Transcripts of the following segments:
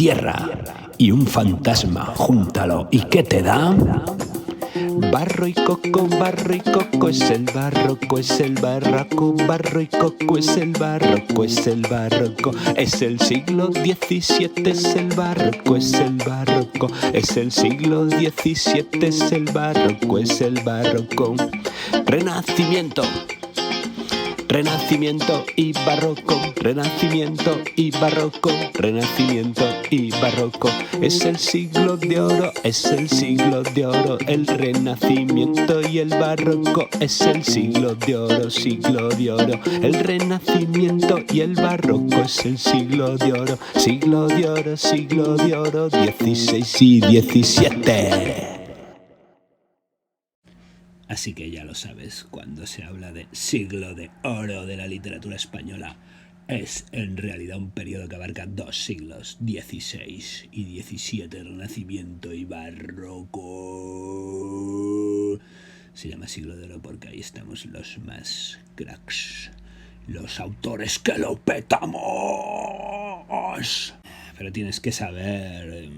tierra y un fantasma, júntalo, ¿y qué te da? Barro y coco es el barroco, es el barroco, barro y coco es el barroco, es el barroco, es el siglo XVII, es el barroco, es el barroco, es el siglo XVII, es el barroco, es el barroco. Renacimiento. Renacimiento y barroco, renacimiento y barroco, renacimiento y barroco. Es el siglo de oro, es el siglo de oro. El renacimiento y el barroco es el siglo de oro, siglo de oro. El renacimiento y el barroco es el siglo de oro, siglo de oro, siglo de oro, 16 y 17. Así que ya lo sabes, cuando se habla de siglo de oro de la literatura española, es en realidad un periodo que abarca 2 siglos, 16 y 17, Renacimiento y Barroco. Se llama siglo de oro porque ahí estamos los más cracks, los autores que lo petamos. Pero tienes que saber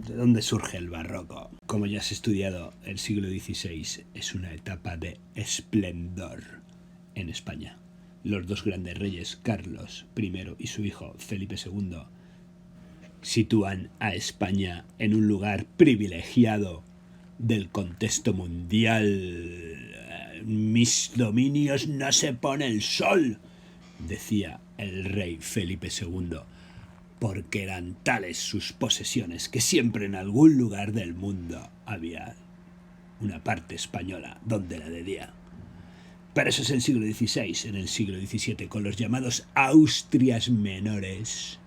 ¿de dónde surge el barroco? Como ya has estudiado, el siglo XVI es una etapa de esplendor en España. Los dos grandes reyes, Carlos I y su hijo Felipe II, sitúan a España en un lugar privilegiado del contexto mundial. Mis dominios no se pone el sol, decía el rey Felipe II, porque eran tales sus posesiones que siempre en algún lugar del mundo había una parte española donde la de día. Pero eso es el siglo XVI. En el siglo XVII, con los llamados Austrias menores,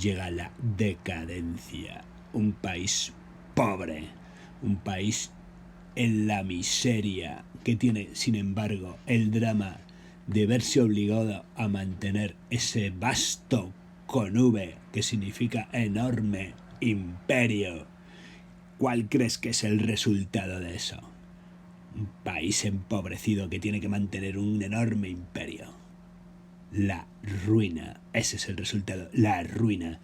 llega la decadencia. Un país pobre, un país en la miseria, que tiene, sin embargo, el drama de verse obligado a mantener ese vasto con V, que significa enorme imperio. ¿Cuál crees que es el resultado de eso? Un país empobrecido que tiene que mantener un enorme imperio. La ruina, ese es el resultado, la ruina.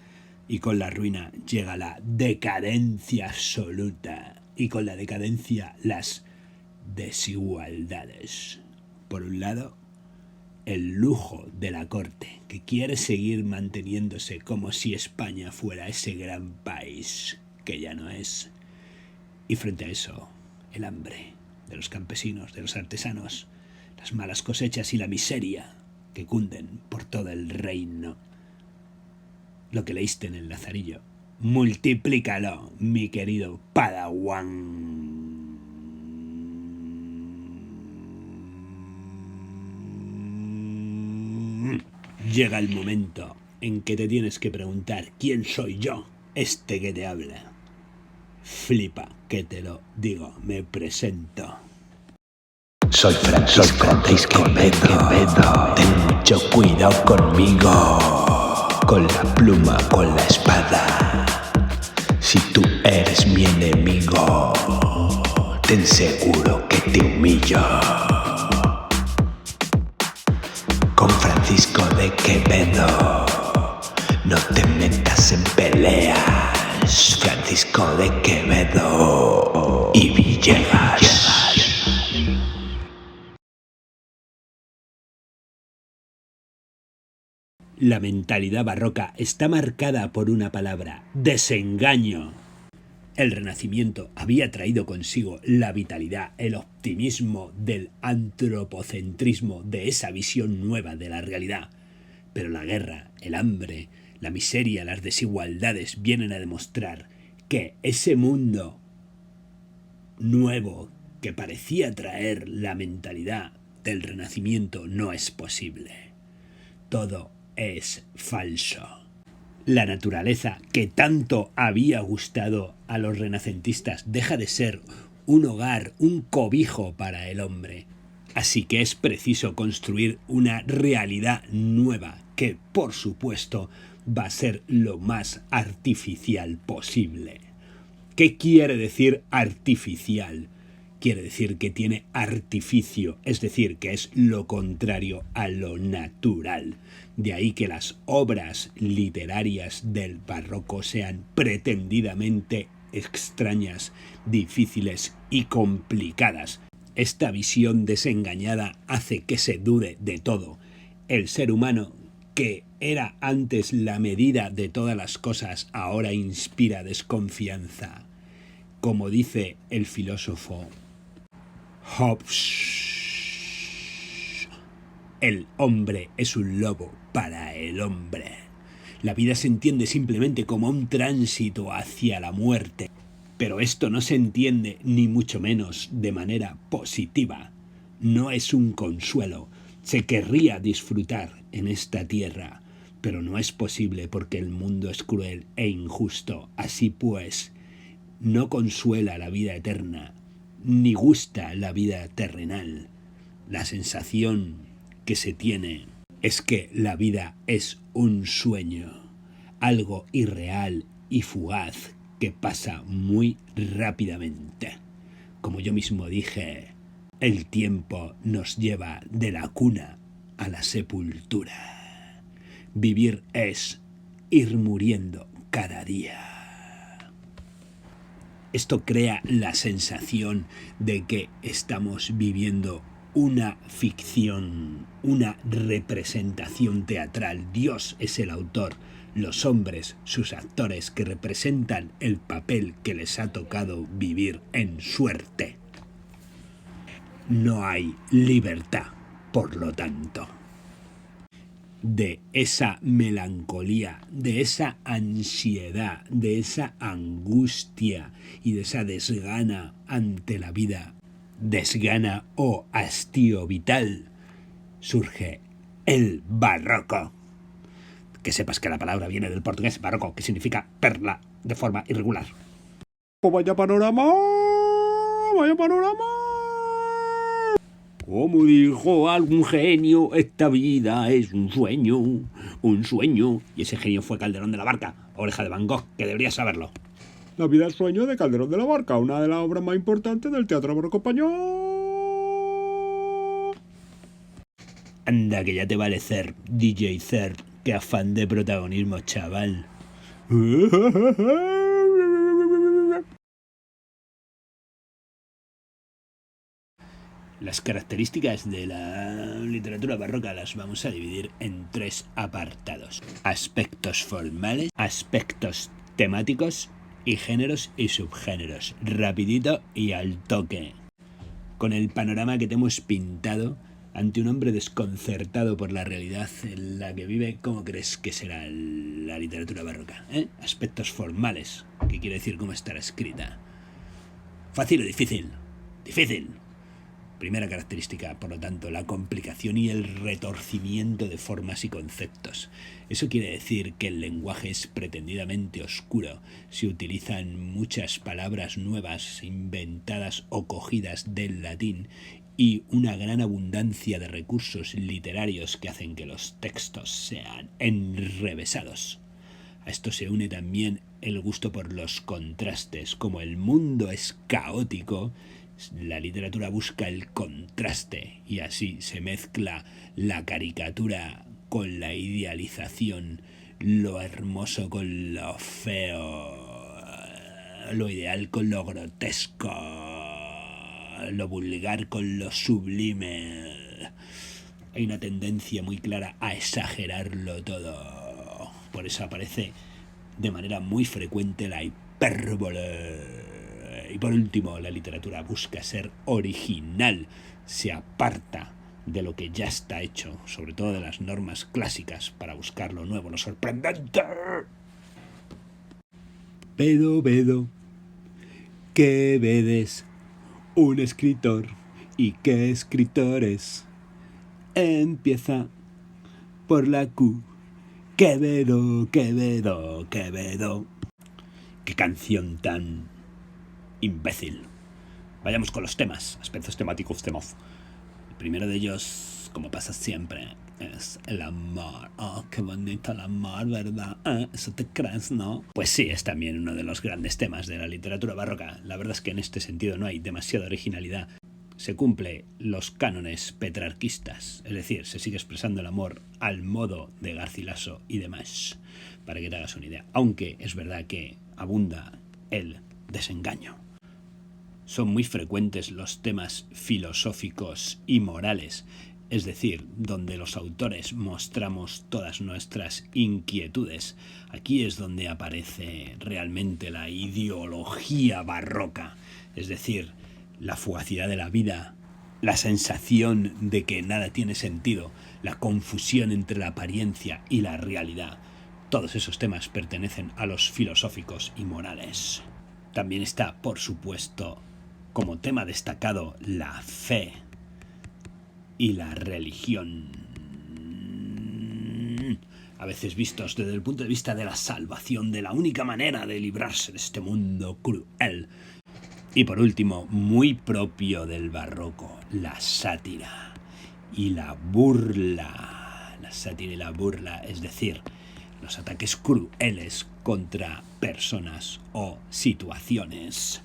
Y con la ruina llega la decadencia absoluta. Y con la decadencia las desigualdades. Por un lado, el lujo de la corte, que quiere seguir manteniéndose como si España fuera ese gran país que ya no es. Y frente a eso, el hambre de los campesinos, de los artesanos, las malas cosechas y la miseria que cunden por todo el reino. Lo que leíste en el Lazarillo, multiplícalo, mi querido Padawan. Llega el momento en que te tienes que preguntar ¿quién soy yo? Este que te habla. Flipa que te lo digo, me presento. Soy Francisco Quevedo. Ten mucho cuidado conmigo, con la pluma, con la espada. Si tú eres mi enemigo, ten seguro que te humillo. Con Francisco de Quevedo no te metas en peleas. Francisco de Quevedo y Villegas. La mentalidad barroca está marcada por una palabra: desengaño. El Renacimiento había traído consigo la vitalidad, el optimismo del antropocentrismo, de esa visión nueva de la realidad. Pero la guerra, el hambre, la miseria, las desigualdades vienen a demostrar que ese mundo nuevo que parecía traer la mentalidad del Renacimiento no es posible. Todo es falso. La naturaleza que tanto había gustado a los renacentistas deja de ser un hogar, un cobijo para el hombre. Así que es preciso construir una realidad nueva que, por supuesto, va a ser lo más artificial posible. ¿Qué quiere decir artificial? quiere decir que tiene artificio, es decir, que es lo contrario a lo natural. De ahí que las obras literarias del barroco sean pretendidamente extrañas, difíciles y complicadas. Esta visión desengañada hace que se dude de todo. El ser humano, que era antes la medida de todas las cosas, ahora inspira desconfianza. Como dice el filósofo Hobbes, el hombre es un lobo para el hombre. La vida se entiende simplemente como un tránsito hacia la muerte, pero esto no se entiende ni mucho menos de manera positiva. No es un consuelo. Se querría disfrutar en esta tierra, pero no es posible porque el mundo es cruel e injusto. Así pues, no consuela la vida eterna, ni gusta la vida terrenal. La sensación que se tiene es que la vida es un sueño, algo irreal y fugaz que pasa muy rápidamente. Como yo mismo dije, el tiempo nos lleva de la cuna a la sepultura. Vivir es ir muriendo cada día. Esto crea la sensación de que estamos viviendo una ficción, una representación teatral. Dios es el autor, los hombres, sus actores, que representan el papel que les ha tocado vivir en suerte. No hay libertad, por lo tanto. De esa melancolía, de esa ansiedad, de esa angustia y de esa desgana ante la vida, desgana o hastío vital, surge el barroco. Que sepas que la palabra viene del portugués barroco, que significa perla de forma irregular. ¡Oh, vaya panorama! ¡Vaya panorama! Como dijo algún genio, esta vida es un sueño, un sueño. Y ese genio fue Calderón de la Barca, Oreja de Van Gogh, que deberías saberlo. La vida es sueño de Calderón de la Barca, una de las obras más importantes del teatro barroco español. Anda, que ya te vale Cer, DJ Cer, qué afán de protagonismo, chaval. Las características de la literatura barroca las vamos a dividir en 3 apartados: aspectos formales, aspectos temáticos y géneros y subgéneros. Rapidito y al toque. Con el panorama que te hemos pintado, ante un hombre desconcertado por la realidad en la que vive, ¿cómo crees que será la literatura barroca? Aspectos formales, ¿qué quiere decir cómo estará escrita? ¿Fácil o difícil? Difícil. Primera característica, por lo tanto, la complicación y el retorcimiento de formas y conceptos. Eso quiere decir que el lenguaje es pretendidamente oscuro. Se utilizan muchas palabras nuevas, inventadas o cogidas del latín, y una gran abundancia de recursos literarios que hacen que los textos sean enrevesados. A esto se une también el gusto por los contrastes. Como el mundo es caótico, la literatura busca el contraste y así se mezcla la caricatura con la idealización, lo hermoso con lo feo, lo ideal con lo grotesco, lo vulgar con lo sublime. Hay una tendencia muy clara a exagerarlo todo. Por eso aparece de manera muy frecuente la hipérbole. Y por último, la literatura busca ser original, se aparta de lo que ya está hecho, sobre todo de las normas clásicas, para buscar lo nuevo, lo sorprendente. Vedo, que vedes un escritor y qué escritores. Empieza por la Q. Quevedo. Qué canción tan imbécil. Vayamos con los temas, aspectos temáticos, temas. El primero de ellos, como pasa siempre, es el amor. Oh, qué bonito el amor, ¿verdad? Eso te crees, ¿no? Pues sí, es también uno de los grandes temas de la literatura barroca. La verdad es que en este sentido no hay demasiada originalidad. Se cumple los cánones petrarquistas, es decir, se sigue expresando el amor al modo de Garcilaso y demás, para que te hagas una idea. Aunque es verdad que abunda el desengaño. Son muy frecuentes los temas filosóficos y morales, es decir, donde los autores mostramos todas nuestras inquietudes. Aquí es donde aparece realmente la ideología barroca, es decir, la fugacidad de la vida, la sensación de que nada tiene sentido, la confusión entre la apariencia y la realidad. Todos esos temas pertenecen a los filosóficos y morales. También está, por supuesto, como tema destacado, la fe y la religión, a veces vistos desde el punto de vista de la salvación, de la única manera de librarse de este mundo cruel. Y por último, muy propio del barroco, la sátira y la burla. La sátira y la burla, es decir, los ataques crueles contra personas o situaciones.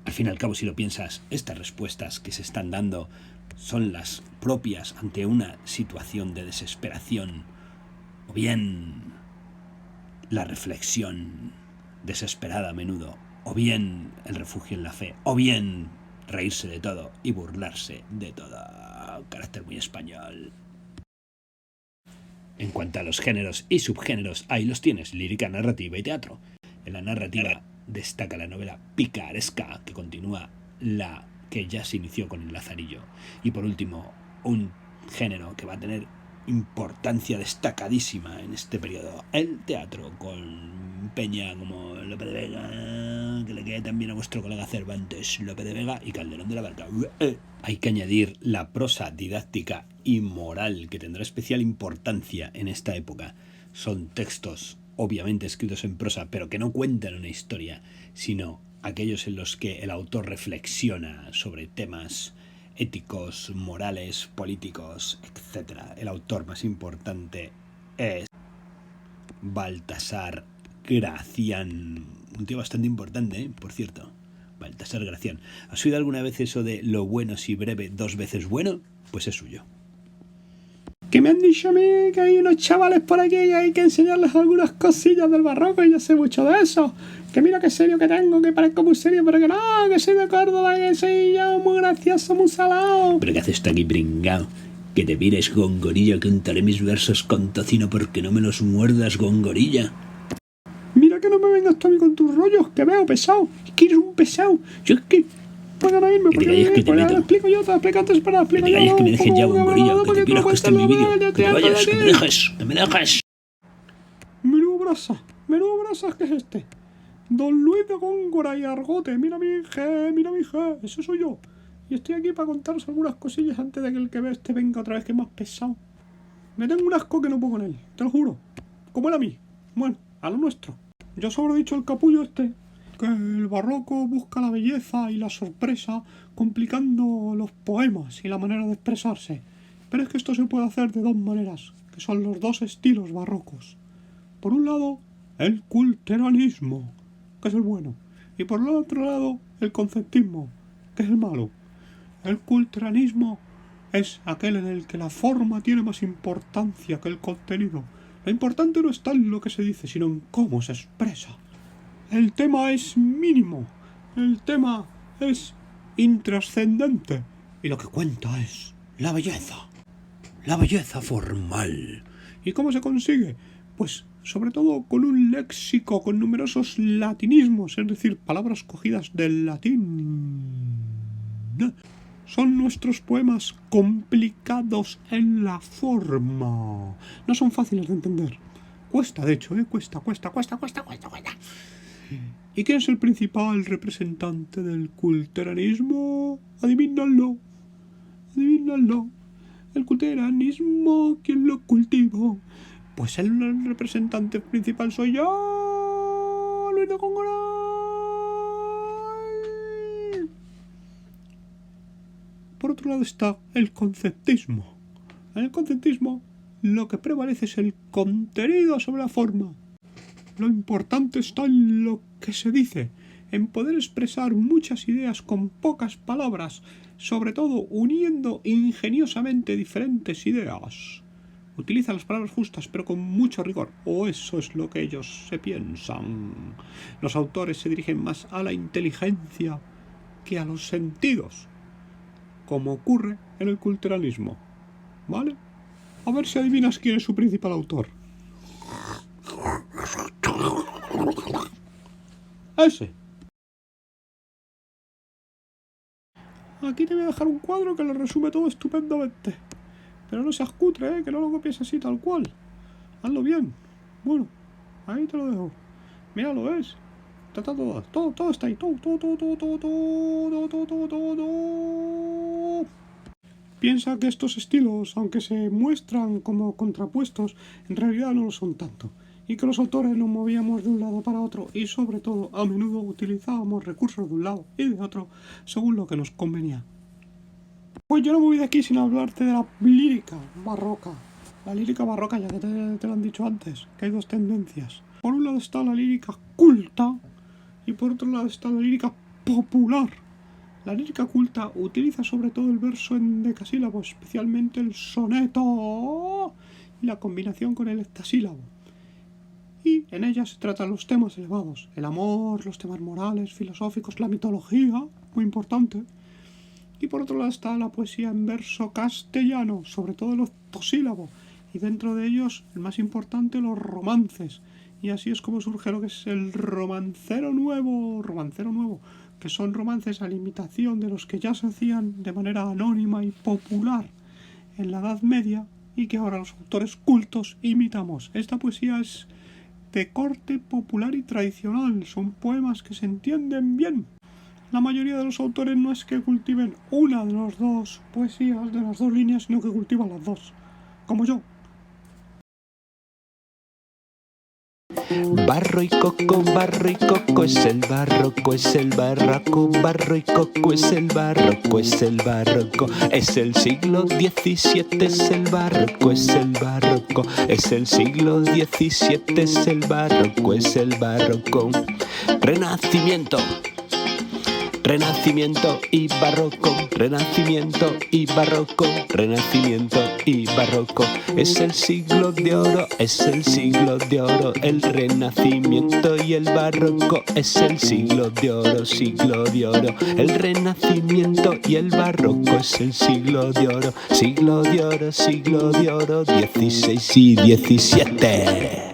Al fin y al cabo, si lo piensas, estas respuestas que se están dando son las propias ante una situación de desesperación, o bien la reflexión desesperada a menudo, o bien el refugio en la fe, o bien reírse de todo y burlarse de todo. Un carácter muy español. En cuanto a los géneros y subgéneros, ahí los tienes: lírica, narrativa y teatro. En la narrativa destaca la novela picaresca, que continúa la que ya se inició con el Lazarillo. Y por último, un género que va a tener importancia destacadísima en este periodo: el teatro, con peña como Lope de Vega, que le quede también a vuestro colega Cervantes, Lope de Vega y Calderón de la Barca. Hay que añadir la prosa didáctica y moral, que tendrá especial importancia en esta época. Son textos obviamente escritos en prosa, pero que no cuentan una historia, sino aquellos en los que el autor reflexiona sobre temas éticos, morales, políticos, etc. El autor más importante es Baltasar Gracián, un tío bastante importante, por cierto. Baltasar Gracián. ¿Has oído alguna vez eso de lo bueno si breve, dos veces bueno? Pues es suyo. Que me han dicho a mí que hay unos chavales por aquí y hay que enseñarles algunas cosillas del barroco y yo sé mucho de eso. Que mira qué serio que tengo, que parezco muy serio, pero que no, que soy de Córdoba, que soy yo muy gracioso, muy salado. ¿Pero qué haces tú aquí, pringao? Que te mires, gongorilla, que untaré mis versos con tocino porque no me los muerdas, gongorilla. Mira que no me vengas tú a mí con tus rollos, que veo pesado. Es que eres un pesado. Yo es que... Puedo no irme, que te calles, que te meto. Te lo explico yo, te lo explico antes, pero explico yo. Que te calles, que me dejes ya, gongorilla, que te piras que está en mi vídeo. Que te vayas, que me dejes, que me dejes. Menudo brasa, ¿qué es este? Don Luis de Góngora y Argote, mira mi hija, eso soy yo. Y estoy aquí para contaros algunas cosillas antes de que el que ve este venga otra vez, que es más pesado. Me tengo un asco que no puedo con él, te lo juro. Como él a mí. Bueno, a lo nuestro. Ya os habrá dicho el capullo este que el barroco busca la belleza y la sorpresa complicando los poemas y la manera de expresarse. Pero es que esto se puede hacer de dos maneras, que son los dos estilos barrocos. Por un lado, el culteranismo, que es el bueno, y por el otro lado, el conceptismo, que es el malo. El culteranismo es aquel en el que la forma tiene más importancia que el contenido. Lo importante no está en lo que se dice, sino en cómo se expresa. El tema es mínimo, el tema es intrascendente, y lo que cuenta es la belleza formal. ¿Y cómo se consigue? Pues sobre todo con un léxico, con numerosos latinismos, es decir, palabras cogidas del latín. Son nuestros poemas complicados en la forma. No son fáciles de entender. Cuesta, de hecho, cuesta. ¿Y quién es el principal representante del culteranismo? Adivínalo. El culteranismo, ¿quién lo cultiva? Pues el representante principal soy yo, Luis de Góngora. Por otro lado está el conceptismo, En el conceptismo, lo que prevalece es el contenido sobre la forma. Lo importante está en lo que se dice, en poder expresar muchas ideas con pocas palabras, sobre todo uniendo ingeniosamente diferentes ideas. Utiliza las palabras justas pero con mucho rigor, o eso es lo que ellos se piensan. Los autores se dirigen más a la inteligencia que a los sentidos, como ocurre en el culturalismo. ¿Vale? A ver si adivinas quién es su principal autor. Ese. Aquí te voy a dejar un cuadro que lo resume todo estupendamente. Pero no seas cutre, que no lo copies así tal cual. Hazlo bien. Bueno, ahí te lo dejo. Mira, lo ves. Está todo está ahí. Todo. Piensa que estos estilos, aunque se muestran como contrapuestos, en realidad no lo son tanto. Y que los autores nos movíamos de un lado para otro y sobre todo a menudo utilizábamos recursos de un lado y de otro según lo que nos convenía. Pues yo no me voy de aquí sin hablarte de la lírica barroca. La lírica barroca, ya que te lo han dicho antes, que hay dos tendencias. Por un lado está la lírica culta y por otro lado está la lírica popular. La lírica culta utiliza sobre todo el verso endecasílabo, especialmente el soneto y la combinación con el heptasílabo. Y en ella se tratan los temas elevados, el amor, los temas morales, filosóficos, la mitología, muy importante. Y por otro lado está la poesía en verso castellano, sobre todo el octosílabo, y dentro de ellos, el más importante, los romances. Y así es como surge lo que es el romancero nuevo, que son romances a la imitación de los que ya se hacían de manera anónima y popular en la Edad Media y que ahora los autores cultos imitamos. Esta poesía es de corte popular y tradicional, son poemas que se entienden bien. La mayoría de los autores no es que cultiven una de las dos poesías, de las dos líneas, sino que cultivan las dos, como yo. Barro y coco es el barroco, es el barroco, barro y coco es el barroco, es el barroco, es el siglo XVII, es el barroco, es el barroco, es el siglo XVII, es el barroco, es el barroco. Renacimiento. Renacimiento y barroco, renacimiento y barroco, renacimiento y barroco. Es el siglo de oro, es el siglo de oro. El renacimiento y el barroco es el siglo de oro, siglo de oro. El renacimiento y el barroco es el siglo de oro, siglo de oro, siglo de oro, 16 y 17.